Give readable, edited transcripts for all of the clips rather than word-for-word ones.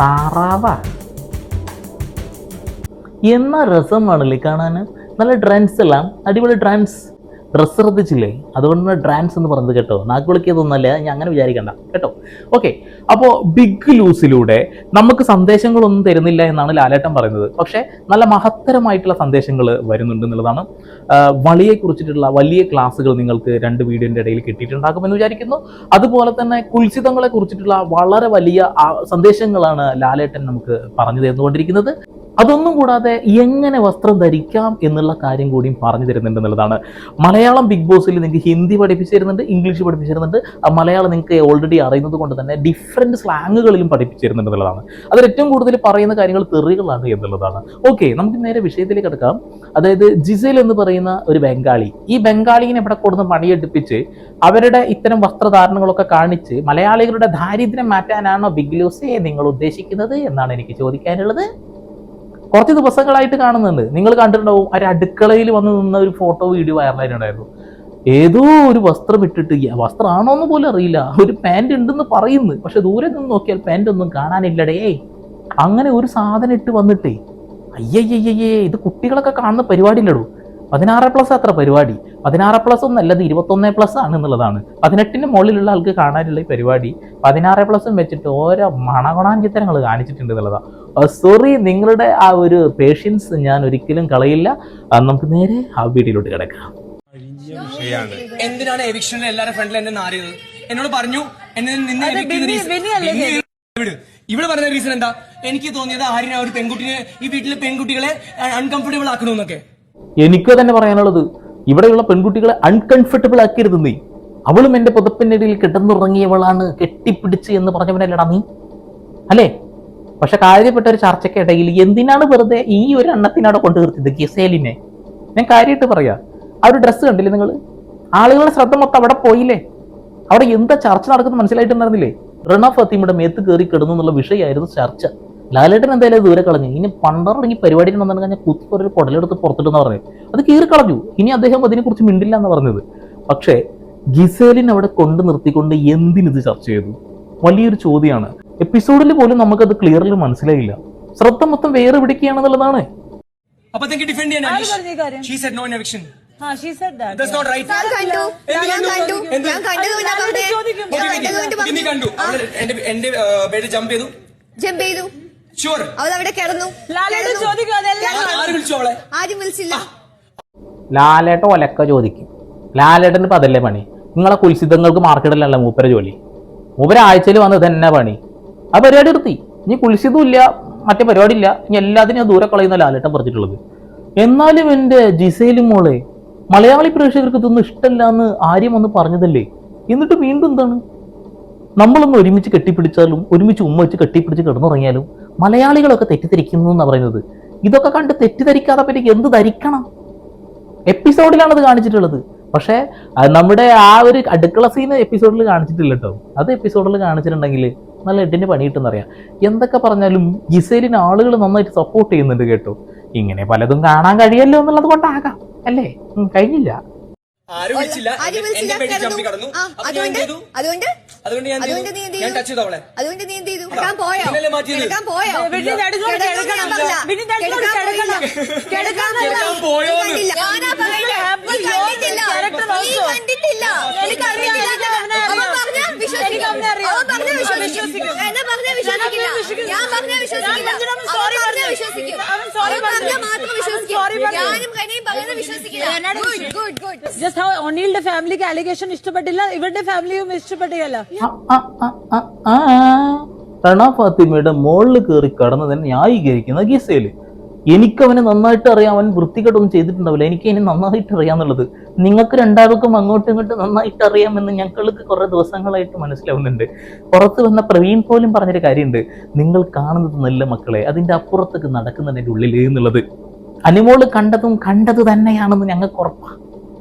താറാവാ എന്നാ രസമാണല്ലേ കാണാൻ. നല്ല ഡ്രാൻസ് എല്ലാം അടിപൊളി ഡ്രാൻസ്. ഡ്രസ്സ് ശ്രദ്ധിച്ചില്ലേ? അതുകൊണ്ടാണ് ഡ്രാൻസ് എന്ന് പറഞ്ഞത് കേട്ടോ. നാക്ക് വിളിക്കിയതൊന്നല്ല, ഞാൻ അങ്ങനെ വിചാരിക്കണ്ട കേട്ടോ. ഓക്കെ, അപ്പോൾ ബിഗ് ലൂസിലൂടെ നമുക്ക് സന്ദേശങ്ങളൊന്നും തരുന്നില്ല എന്നാണ് ലാലേട്ടൻ പറയുന്നത്. പക്ഷേ നല്ല മഹത്തരമായിട്ടുള്ള സന്ദേശങ്ങൾ വരുന്നുണ്ട് എന്നുള്ളതാണ്. വളിയെ കുറിച്ചിട്ടുള്ള വലിയ ക്ലാസ്സുകൾ നിങ്ങൾക്ക് 2 വീഡിയോൻ്റെ ഇടയിൽ കിട്ടിയിട്ടുണ്ടാകുമെന്ന് വിചാരിക്കുന്നു. അതുപോലെ തന്നെ കുൽസിതങ്ങളെ കുറിച്ചിട്ടുള്ള വളരെ വലിയ സന്ദേശങ്ങളാണ് ലാലേട്ടൻ നമുക്ക് പറഞ്ഞു തന്നുകൊണ്ടിരിക്കുന്നത്. അതൊന്നും കൂടാതെ എങ്ങനെ വസ്ത്രം ധരിക്കാം എന്നുള്ള കാര്യം കൂടിയും പറഞ്ഞു തരുന്നുണ്ട് എന്നുള്ളതാണ്. മലയാളം ബിഗ് ബോസിൽ നിങ്ങൾക്ക് ഹിന്ദി പഠിപ്പിച്ചു തരുന്നുണ്ട്, ഇംഗ്ലീഷ് പഠിപ്പിച്ചു തരുന്നുണ്ട്. മലയാളം നിങ്ങൾക്ക് ഓൾറെഡി അറിയുന്നത് കൊണ്ട് തന്നെ ഡിഫറെൻറ്റ് സ്ലാങ്ങുകളിലും പഠിപ്പിച്ചു തരുന്നുണ്ട് എന്നുള്ളതാണ്. അതിൽ ഏറ്റവും കൂടുതൽ പറയുന്ന കാര്യങ്ങൾ തെറികളാണ് എന്നുള്ളതാണ്. ഓക്കെ, നമുക്ക് നേരെ വിഷയത്തിലേക്ക് കിടക്കാം. അതായത് ജിസേൽ എന്ന് പറയുന്ന ഒരു ബംഗാളി, ഈ ബംഗാളിനെ ഇവിടെ കൊടുന്ന് പണിയെടുപ്പിച്ച് അവരുടെ ഇത്തരം വസ്ത്രധാരണങ്ങളൊക്കെ കാണിച്ച് മലയാളികളുടെ ദാരിദ്ര്യം മാറ്റാനാണോ ബിഗ് ലൂസേ നിങ്ങൾ ഉദ്ദേശിക്കുന്നത് എന്നാണ് എനിക്ക് ചോദിക്കാനുള്ളത്. കുറച്ച് ദിവസങ്ങളായിട്ട് കാണുന്നുണ്ട്, നിങ്ങൾ കണ്ടിട്ടുണ്ടാവും. ഒരു അടുക്കളയിൽ വന്ന് നിന്ന ഒരു ഫോട്ടോ വീഡിയോ വൈറലായിട്ടുണ്ടായിരുന്നു. ഏതോ ഒരു വസ്ത്രം ഇട്ടിട്ട്, വസ്ത്രമാണോ എന്ന് പോലും അറിയില്ല, ഒരു പാൻറ് ഉണ്ടെന്ന് പറയുന്നു, പക്ഷെ ദൂരെ നിന്ന് നോക്കിയാൽ പാൻറ് ഒന്നും കാണാനില്ലടേ. അങ്ങനെ ഒരു സാധനം ഇട്ട് വന്നിട്ടേ അയ്യയ്യയ്യേ, ഇത് കുട്ടികളൊക്കെ കാണുന്ന പരിപാടിയില്ലടൂ. 16+ അത്ര പരിപാടി. 16+ ഒന്നല്ല, ഇത് 21+ ആണ് എന്നുള്ളതാണ്. 18-ന് മുകളിലുള്ള ആൾക്ക് കാണാനുള്ള ഈ പരിപാടി 16+ വെച്ചിട്ട് ഓരോ മണഗുണാഞ്ചിത്തരങ്ങൾ കാണിച്ചിട്ടുണ്ട് എന്നുള്ളതാണ്. സോറി, നിങ്ങളുടെ ആ ഒരു പേഷ്യൻസ് ഞാൻ ഒരിക്കലും കളയില്ല. നമുക്ക് നേരെ ആ വീഡിയോയിലോട്ട് കിടക്കാം. എന്തിനാണ് എവിക്ഷനിൽ എല്ലാവരുടെ ഫ്രണ്ടിൽ എന്നെ നാറിയത്? എന്നോട് പറഞ്ഞു ഇവിടെ പറഞ്ഞ റീസൺ എന്താ? എനിക്ക് തോന്നിയത് ആര്യൻ ഒരു പെൺകുട്ടിയെ, ഈ വീട്ടിലെ പെൺകുട്ടികളെ അൺകംഫർട്ടബിൾ ആക്കണമെന്നൊക്കെ. എനിക്ക് തന്നെ പറയാനുള്ളത്, ഇവിടെയുള്ള പെൺകുട്ടികളെ അൺകംഫർട്ടബിൾ ആക്കരുത് നീ. അവളും എന്റെ പുതപ്പിനിടയിൽ കിടന്നുറങ്ങിയവളാണ്, കെട്ടിപ്പിടിച്ച് എന്ന് പറഞ്ഞവനല്ലടാ നീ, അല്ലേ? പക്ഷെ കാര്യപ്പെട്ട ഒരു ചർച്ചയ്ക്കിടയിൽ എന്തിനാണ് വെറുതെ ഈ ഒരു എണ്ണത്തിനവിടെ കൊണ്ടു നിർത്തിയത് ഗിസേലിനെ? ഞാൻ കാര്യമായിട്ട് പറയാ, ആ ഒരു ഡ്രസ്സ് കണ്ടില്ലേ നിങ്ങൾ? ആളുകളുടെ ശ്രദ്ധ മൊത്തം അവിടെ പോയില്ലേ? അവിടെ എന്താ ചർച്ച നടക്കുന്നത് മനസ്സിലായിട്ടുണ്ടായിരുന്നില്ലേ? റണ ഫാത്തിമയുടെ മേത്ത് കയറി കിടന്നു എന്നുള്ള വിഷയമായിരുന്നു ചർച്ച. ലാലേട്ടൻ എന്തായാലും ദൂരെ കളഞ്ഞു. ഇനി പണ്ടറങ്ങി പരിപാടിയിൽ വന്നു കഴിഞ്ഞാൽ കുത്തി ഒരു കുടലെടുത്ത് പുറത്തിട്ടെന്ന് പറഞ്ഞു. അത് കീറി കളഞ്ഞു. ഇനി അദ്ദേഹം അതിനെക്കുറിച്ച് മിണ്ടില്ല എന്ന് പറഞ്ഞത്. പക്ഷേ ഗിസേലിനെ അവിടെ കൊണ്ടു നിർത്തിക്കൊണ്ട് എന്തിനിത് ചർച്ച ചെയ്തു? വലിയൊരു ചോദ്യമാണ്. എപ്പിസോഡിൽ പോലും നമുക്കത് ക്ലിയർലി മനസ്സിലായില്ല. ശ്രദ്ധ മൊത്തം വേറെ പിടിക്കുകയാണെന്നുള്ളതാണ്. ലാലേട്ട ഒലക്ക ചോദിക്കും. ലാലേട്ടന് ഇപ്പൊ അതല്ലേ പണി? നിങ്ങളെ കുൽസിതങ്ങൾക്ക് മാർക്കറ്റിലല്ല മൂപ്പര ജോലി. മൂപ്പര ആഴ്ചയിൽ വന്ന് തന്നെ പണി. ആ പരിപാടി നിർത്തി. ഇനി കുൽസിതും ഇല്ല, മറ്റേ പരിപാടി ഇല്ല, ഇനി എല്ലാത്തിനും ദൂരെ കളയുന്ന ലാലേട്ടൻ പറഞ്ഞിട്ടുള്ളത്. എന്നാലും എന്റെ ജിസേലും മോളെ, മലയാളി പ്രേക്ഷകർക്ക് ഇതൊന്നും ഇഷ്ടമല്ല എന്ന് ആര്യം ഒന്ന് പറഞ്ഞതല്ലേ? എന്നിട്ട് വീണ്ടും എന്താണ്? നമ്മളൊന്ന് ഒരുമിച്ച് കെട്ടിപ്പിടിച്ചാലും ഒരുമിച്ച് ഉമ്മ വെച്ച് കെട്ടിപ്പിടിച്ച് കിടന്നുറങ്ങിയാലും മലയാളികളൊക്കെ തെറ്റിദ്ധരിക്കുന്നു എന്നാണ് പറയുന്നത്. ഇതൊക്കെ കണ്ട് തെറ്റിദ്ധരിക്കാതെ പറ്റി എന്ത് ധരിക്കണം? എപ്പിസോഡിലാണ് അത് കാണിച്ചിട്ടുള്ളത്. പക്ഷേ നമ്മുടെ ആ ഒരു അടുക്കള സീൻ എപ്പിസോഡിൽ കാണിച്ചിട്ടില്ല കേട്ടോ. അത് എപ്പിസോഡിൽ കാണിച്ചിട്ടുണ്ടെങ്കിൽ നല്ല എട്ടിന് പണി കിട്ടുന്നറിയാം. എന്തൊക്കെ പറഞ്ഞാലും ഗിസേലിന് ആളുകൾ നന്നായിട്ട് സപ്പോർട്ട് ചെയ്യുന്നുണ്ട് കേട്ടോ. ഇങ്ങനെ പലതും കാണാൻ കഴിയല്ലോ എന്നുള്ളത് കൊണ്ടാകാം, അല്ലേ? കഴിഞ്ഞില്ല. Just how O'Neill's family allegation ഇഷ്ടപ്പെട്ടില്ല, ഇവരുടെ ഫാമിലിയും ഇഷ്ടപ്പെട്ടില്ല. റണ ഫാത്തിമയുടെ മോളിൽ കയറി കടന്നതിനെ ന്യായീകരിക്കുന്ന ഗിസേല്. എനിക്കവനെ നന്നായിട്ട് അറിയാം, അവൻ വൃത്തികെട്ടൊന്നും ചെയ്തിട്ടുണ്ടാവില്ല. എനിക്ക് ഇനി നന്നായിട്ട് അറിയാന്നുള്ളത്. നിങ്ങൾക്ക് രണ്ടാൾക്കും അങ്ങോട്ടും ഇങ്ങോട്ടും നന്നായിട്ട് അറിയാമെന്ന് ഞങ്ങൾക്ക് കുറെ ദിവസങ്ങളായിട്ട് മനസ്സിലാവുന്നുണ്ട്. പുറത്ത് വന്ന പ്രവീൺ പോലും പറഞ്ഞൊരു കാര്യമുണ്ട്, നിങ്ങൾ കാണുന്നത് നല്ല മക്കളെ, അതിന്റെ അപ്പുറത്തേക്ക് നടക്കുന്നതിൻ്റെ ഉള്ളിൽ എന്നുള്ളത്. അനുമോള് കണ്ടത് തന്നെയാണെന്ന് ഞങ്ങൾക്ക് ഉറപ്പാണ്.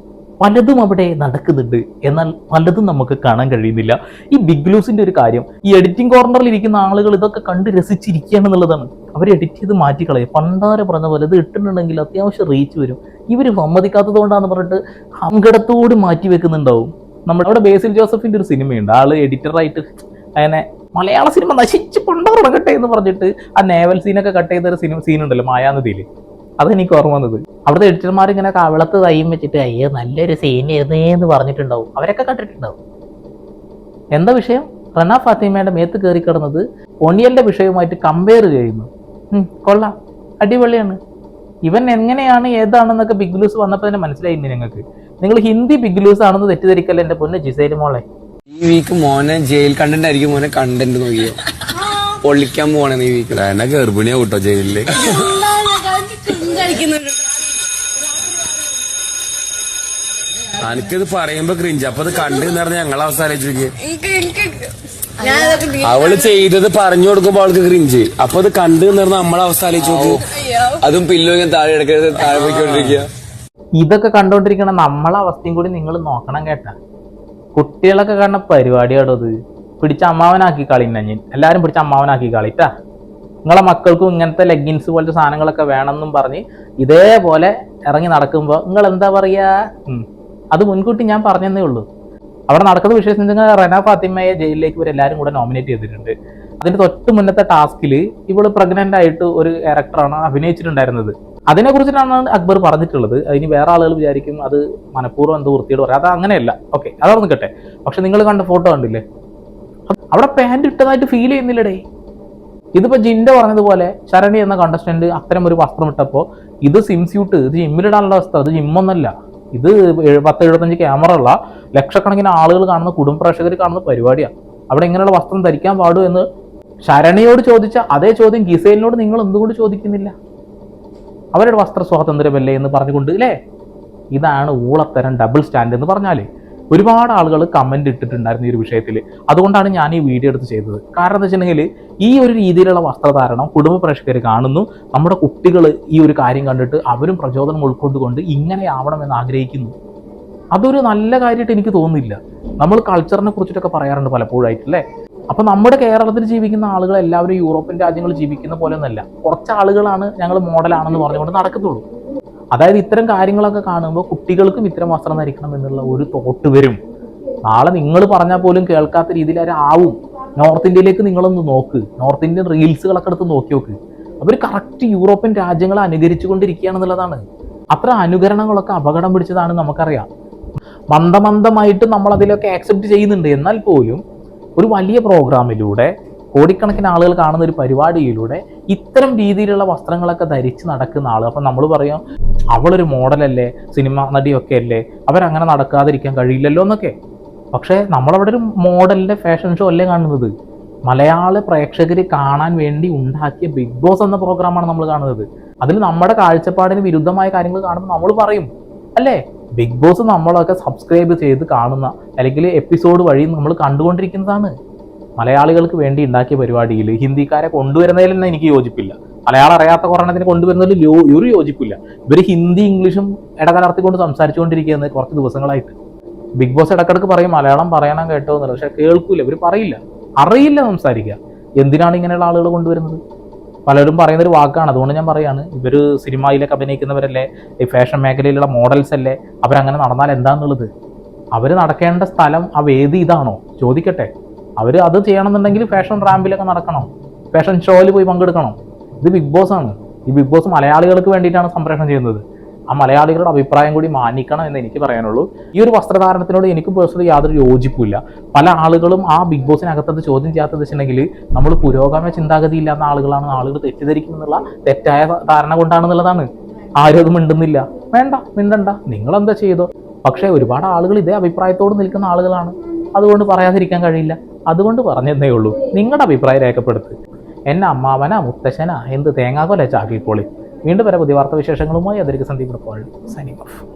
പലതും അവിടെ നടക്കുന്നുണ്ട്, എന്നാൽ പലതും നമുക്ക് കാണാൻ കഴിയുന്നില്ല. ഈ ബിഗ് ലൂസിന്റെ ഒരു കാര്യം, ഈ എഡിറ്റിംഗ് കോർണറിൽ ഇരിക്കുന്ന ആളുകൾ ഇതൊക്കെ കണ്ട് രസിച്ചിരിക്കുകയാണെന്നുള്ളതാണ്. അവർ എഡിറ്റ് ചെയ്ത് മാറ്റിക്കളയും. പണ്ടാരെ പറഞ്ഞ പോലെ ഇത് ഇട്ടിട്ടുണ്ടെങ്കിൽ അത്യാവശ്യം റീച്ച് വരും. ഇവർ സമ്മതിക്കാത്തത് കൊണ്ടാന്ന് പറഞ്ഞിട്ട് അങ്കടത്തോട് മാറ്റി വെക്കുന്നുണ്ടാവും. നമ്മുടെ അവിടെ ബേസിൽ ജോസഫിന്റെ ഒരു സിനിമയുണ്ട്, ആള് എഡിറ്ററായിട്ട് അങ്ങനെ മലയാള സിനിമ നശിച്ചു കൊണ്ടോ തുടങ്ങട്ടെ എന്ന് പറഞ്ഞിട്ട് ആ നേവൽ സീനൊക്കെ കട്ട് ചെയ്തൊരു സീനുണ്ടല്ലോ മായാനദിയിൽ, അതെനിക്ക് ഓർമ്മ വന്നത്. അവിടുത്തെ എഡിറ്റർമാർ ഇങ്ങനെ കവിളത്ത് തയ്യും വെച്ചിട്ട് അയ്യോ നല്ലൊരു സീനായിരുന്നേന്ന് പറഞ്ഞിട്ടുണ്ടാവും, അവരൊക്കെ കണ്ടിട്ടുണ്ടാവും. എന്താ വിഷയം? റന ഫാത്തിമയുടെ മേത്ത് കയറി കിടന്നത് ഒണിയലിന്റെ വിഷയവുമായിട്ട് കമ്പയർ ചെയ്യുന്നു. കൊള്ളാം, അടിപൊളിയാണ്. ഇവൻ എങ്ങനെയാണ് ഏതാണെന്നൊക്കെ ബിഗ് ലൂസ് വന്നപ്പോൾ തന്നെ മനസ്സിലായില്ലേ നിങ്ങൾക്ക്? നിങ്ങൾ ഹിന്ദി ബിഗ് ലൂസ് ആണെന്ന് തെറ്റിദ്ധരിക്കല്ലേ എന്റെ പൊന്ന് ജിസേൽ മോളെ. ഈ വീക്ക് മോനെ ജയിൽ കണ്ടന്റ് ആയിരിക്കും മോനെ കണ്ടന്റ് നോക്കിയോ പൊള്ളിക്കാൻ പോവാണ് ഈ വീക്ക്. എന്നെ ഗർഭിണിയാ കൂട്ടോ ജയിലില്. എനിക്കിത് പറയുമ്പോ ക്രിഞ്ച്, അപ്പൊ അത് കണ്ടു പറഞ്ഞ ഞങ്ങളെ അവസ്ഥ ആലോചിക്ക്. അവള് ചെയ്തത് പറഞ്ഞു കൊടുക്കുമ്പോ അവൾക്ക് ക്രിഞ്ച്, അപ്പൊ അത് കണ്ടു പറഞ്ഞ നമ്മളെ അവസ്ഥ ആലോചിച്ച് നോക്കൂ. അതും പില്ലോ ഞാൻ താഴെ എടുക്കരുത്, താഴെ പോയിക്കൊണ്ടിരിക്കുക. ഇതൊക്കെ കണ്ടോണ്ടിരിക്കണ നമ്മളെ അവസ്ഥയും കൂടി നിങ്ങൾ നോക്കണം കേട്ടാ. കുട്ടികളൊക്കെ കാണുന്ന പരിപാടിയാണോ ഇത്? പിടിച്ച അമ്മാവനാക്കി കളിഞ്ഞ എല്ലാരും പിടിച്ച അമ്മാവനാക്കി കളിട്ടാ. നിങ്ങളെ മക്കൾക്കും ഇങ്ങനത്തെ ലെഗിൻസ് പോലത്തെ സാധനങ്ങളൊക്കെ വേണമെന്നും പറഞ്ഞ് ഇതേപോലെ ഇറങ്ങി നടക്കുമ്പോൾ നിങ്ങൾ എന്താ പറയാ? അത് മുൻകൂട്ടി ഞാൻ പറഞ്ഞതേ ഉള്ളൂ. അവിടെ നടക്കുന്ന വിഷയം റന ഫാത്തിമയെ ജയിലിലേക്ക് ഇവർ എല്ലാവരും കൂടെ നോമിനേറ്റ് ചെയ്തിട്ടുണ്ട്. അതിന്റെ തൊട്ട് മുന്നത്തെ ടാസ്കിൽ ഇവള് പ്രഗ്നന്റ് ആയിട്ട് ഒരു ക്യാരക്ടറാണ് അഭിനയിച്ചിട്ടുണ്ടായിരുന്നത്. അതിനെ കുറിച്ചിട്ടാണ് അക്ബർ പറഞ്ഞിട്ടുള്ളത്. അതിന് വേറെ ആളുകൾ വിചാരിക്കും അത് മനഃപൂർവ്വം എന്തോ വൃത്തിയോട് പറയാം, അത് അങ്ങനെയല്ല. ഓക്കെ, അതവിടെ നിൽക്കട്ടെ. പക്ഷെ നിങ്ങൾ കണ്ട ഫോട്ടോ കണ്ടില്ലേ? അവിടെ പാൻറ് ഇട്ടതായിട്ട് ഫീൽ ചെയ്യുന്നില്ലടേ. ഇതിപ്പോ ജിന്റെ പറഞ്ഞതുപോലെ ശരണി എന്ന കണ്ടസ്റ്റന്റ് അത്തരം ഒരു വസ്ത്രം ഇട്ടപ്പോ ഇത് സ്യൂട്ട്, ഇത് ജിമ്മിലിടാനുള്ള വസ്ത്രം, അത് ജിമ്മൊന്നല്ല. ഇത് 10-75 ക്യാമറ ഉള്ള ലക്ഷക്കണക്കിന് ആളുകൾ കാണുന്ന കുടുംബ പ്രേക്ഷകർ കാണുന്ന പരിപാടിയാണ്. അവിടെ ഇങ്ങനെയുള്ള വസ്ത്രം ധരിക്കാൻ പാടൂ എന്ന് ശരണിയോട് ചോദിച്ച അതേ ചോദ്യം ഗിസേലിനോട് നിങ്ങൾ എന്തുകൊണ്ട് ചോദിക്കുന്നില്ല? അവരുടെ വസ്ത്ര സ്വാതന്ത്ര്യമല്ലേ എന്ന് പറഞ്ഞുകൊണ്ട് അല്ലേ? ഇതാണ് ഊളത്തരം ഡബിൾ സ്റ്റാൻഡ് എന്ന് പറഞ്ഞാല്. ഒരുപാട് ആളുകൾ കമന്റ് ഇട്ടിട്ടുണ്ടായിരുന്നു ഈ ഒരു വിഷയത്തിൽ. അതുകൊണ്ടാണ് ഞാൻ ഈ വീഡിയോ എടുത്ത് ചെയ്തത്. കാരണം എന്താ വെച്ചിട്ടുണ്ടെങ്കിൽ ഈ ഒരു രീതിയിലുള്ള വസ്ത്രധാരണം കുടുംബ പ്രേക്ഷകർ കാണുന്നു. നമ്മുടെ കുട്ടികൾ ഈ ഒരു കാര്യം കണ്ടിട്ട് അവരും പ്രചോദനം ഉൾക്കൊണ്ടുകൊണ്ട് ഇങ്ങനെ ആവണമെന്ന് ആഗ്രഹിക്കുന്നു. അതൊരു നല്ല കാര്യമായിട്ട് എനിക്ക് തോന്നുന്നില്ല. നമ്മൾ കൾച്ചറിനെ കുറിച്ചിട്ടൊക്കെ പറയാറുണ്ട് പലപ്പോഴായിട്ടല്ലേ. അപ്പൊ നമ്മുടെ കേരളത്തിൽ ജീവിക്കുന്ന ആളുകൾ എല്ലാവരും യൂറോപ്യൻ രാജ്യങ്ങളിൽ ജീവിക്കുന്ന പോലെ ഒന്നല്ല. കുറച്ച് ആളുകളാണ് ഞങ്ങൾ മോഡലാണെന്ന് പറഞ്ഞുകൊണ്ട് നടക്കത്തുള്ളൂ. അതായത് ഇത്തരം കാര്യങ്ങളൊക്കെ കാണുമ്പോൾ കുട്ടികൾക്കും ഇത്തരം വസ്ത്രം ധരിക്കണം എന്നുള്ള ഒരു തോട്ട് വരും. നാളെ നിങ്ങൾ പറഞ്ഞാൽ പോലും കേൾക്കാത്ത രീതിയിൽ ആവും. നോർത്ത് ഇന്ത്യയിലേക്ക് നിങ്ങളൊന്ന് നോക്ക്, നോർത്ത് ഇന്ത്യൻ റീൽസുകളൊക്കെ എടുത്ത് നോക്കി നോക്ക്. അവർ കറക്റ്റ് യൂറോപ്യൻ രാജ്യങ്ങളെ അനുകരിച്ചു കൊണ്ടിരിക്കുകയാണെന്നുള്ളതാണ്. അത്ര അനുകരണങ്ങളൊക്കെ അപകടം പിടിച്ചതാണ് നമുക്കറിയാം. മന്ദമന്ദമായിട്ട് നമ്മൾ അതിലൊക്കെ ആക്സെപ്റ്റ് ചെയ്യുന്നുണ്ട്. എന്നാൽ പോലും ഒരു വലിയ പ്രോഗ്രാമിലൂടെ കോടിക്കണക്കിന് ആളുകൾ കാണുന്ന ഒരു പരിപാടിയിലൂടെ ഇത്തരം രീതിയിലുള്ള വസ്ത്രങ്ങളൊക്കെ ധരിച്ച് നടക്കുന്ന ആൾ, അപ്പം നമ്മൾ പറയും അവളൊരു മോഡലല്ലേ, സിനിമ നടിയൊക്കെ അല്ലേ, അവരങ്ങനെ നടക്കാതിരിക്കാൻ കഴിയില്ലല്ലോ എന്നൊക്കെ. പക്ഷേ നമ്മളവിടെ ഒരു മോഡലിൻ്റെ ഫാഷൻ ഷോ അല്ലേ കാണുന്നത്? മലയാള പ്രേക്ഷകർ കാണാൻ വേണ്ടി ഉണ്ടാക്കിയ ബിഗ് ബോസ് എന്ന പ്രോഗ്രാമാണ് നമ്മൾ കാണുന്നത്. അതിൽ നമ്മുടെ കാഴ്ചപ്പാടിന് വിരുദ്ധമായ കാര്യങ്ങൾ കാണുമ്പോൾ നമ്മൾ പറയും അല്ലേ? ബിഗ് ബോസ് നമ്മളൊക്കെ സബ്സ്ക്രൈബ് ചെയ്ത് കാണുന്ന അല്ലെങ്കിൽ എപ്പിസോഡ് വഴി നമ്മൾ കണ്ടുകൊണ്ടിരിക്കുന്നതാണ്. മലയാളികൾക്ക് വേണ്ടി ഉണ്ടാക്കിയ പരിപാടിയിൽ ഹിന്ദിക്കാരെ കൊണ്ടുവരുന്നതിൽ തന്നെ എനിക്ക് യോജിപ്പില്ല. മലയാളം അറിയാത്ത കുറേണ്ണത്തിന് കൊണ്ടുവരുന്നതിൽ ഒരു യോജിപ്പില്ല. ഇവർ ഹിന്ദി ഇംഗ്ലീഷും ഇടകലർത്തിക്കൊണ്ട് സംസാരിച്ചുകൊണ്ടിരിക്കുന്നത് കുറച്ച് ദിവസങ്ങളായിട്ട്. ബിഗ് ബോസ് ഇടക്കിടക്ക് പറയും മലയാളം പറയണം കേട്ടോ എന്നുള്ളത്, പക്ഷെ കേൾക്കൂല, ഇവർ പറയില്ല, അറിയില്ല സംസാരിക്കുക. എന്തിനാണ് ഇങ്ങനെയുള്ള ആളുകൾ കൊണ്ടുവരുന്നത്? പലരും പറയുന്നൊരു വാക്കാണ്, അതുകൊണ്ട് ഞാൻ പറയാണ്, ഇവർ സിനിമയിലൊക്കെ അഭിനയിക്കുന്നവരല്ലേ, ഈ ഫാഷൻ മേഖലയിലുള്ള മോഡൽസ് അല്ലേ, അവരങ്ങനെ നടന്നാൽ എന്താണെന്നുള്ളത്? അവർ നടക്കേണ്ട സ്ഥലം ആ വേദി ഇതാണോ ചോദിക്കട്ടെ. അവർ അത് ചെയ്യണമെന്നുണ്ടെങ്കിൽ ഫാഷൻ റാമ്പിലൊക്കെ നടക്കണം, ഫാഷൻ ഷോയിൽ പോയി പങ്കെടുക്കണം. ഇത് ബിഗ് ബോസ് ആണ്. ഈ ബിഗ് ബോസ് മലയാളികൾക്ക് വേണ്ടിയിട്ടാണ് സംപ്രേഷണം ചെയ്യുന്നത്. ആ മലയാളികളുടെ അഭിപ്രായം കൂടി മാനിക്കണം എന്ന് എനിക്ക് പറയാനുള്ളൂ. ഈ ഒരു വസ്ത്രധാരണത്തിനോട് എനിക്ക് പേഴ്സണലി യാതൊരു യോജിപ്പില്ല. പല ആളുകളും ആ ബിഗ് ബോസിനകത്തത് ചോദ്യം ചെയ്യാത്തത് വെച്ചിട്ടുണ്ടെങ്കിൽ നമ്മൾ പുരോഗമന ചിന്താഗതി ഇല്ലാത്ത ആളുകളാണ്, ആളുകൾ തെറ്റിദ്ധരിക്കുമെന്നുള്ള തെറ്റായ ധാരണ കൊണ്ടാണെന്നുള്ളതാണ്. ആരും അത് മിണ്ടുന്നില്ല. വേണ്ട, മിണ്ടണ്ട, നിങ്ങളെന്താ ചെയ്തോ. പക്ഷേ ഒരുപാട് ആളുകൾ ഇതേ അഭിപ്രായത്തോട് നിൽക്കുന്ന ആളുകളാണ്. അതുകൊണ്ട് പറയാതിരിക്കാൻ കഴിയില്ല. അതുകൊണ്ട് പറഞ്ഞതേ ഉള്ളൂ. നിങ്ങളുടെ അഭിപ്രായം രേഖപ്പെടുത്ത്. എന്നെ അമ്മാവനാ മുത്തശ്ശനാ എന്ത് തേങ്ങാകൊല ചാക്കിക്കോളി. വീണ്ടും വരെ പുതിയ വാർത്താ വിശേഷങ്ങളുമായി അതിലേക്ക് സന്ദീപ് സൈനിങ് ഓഫ്.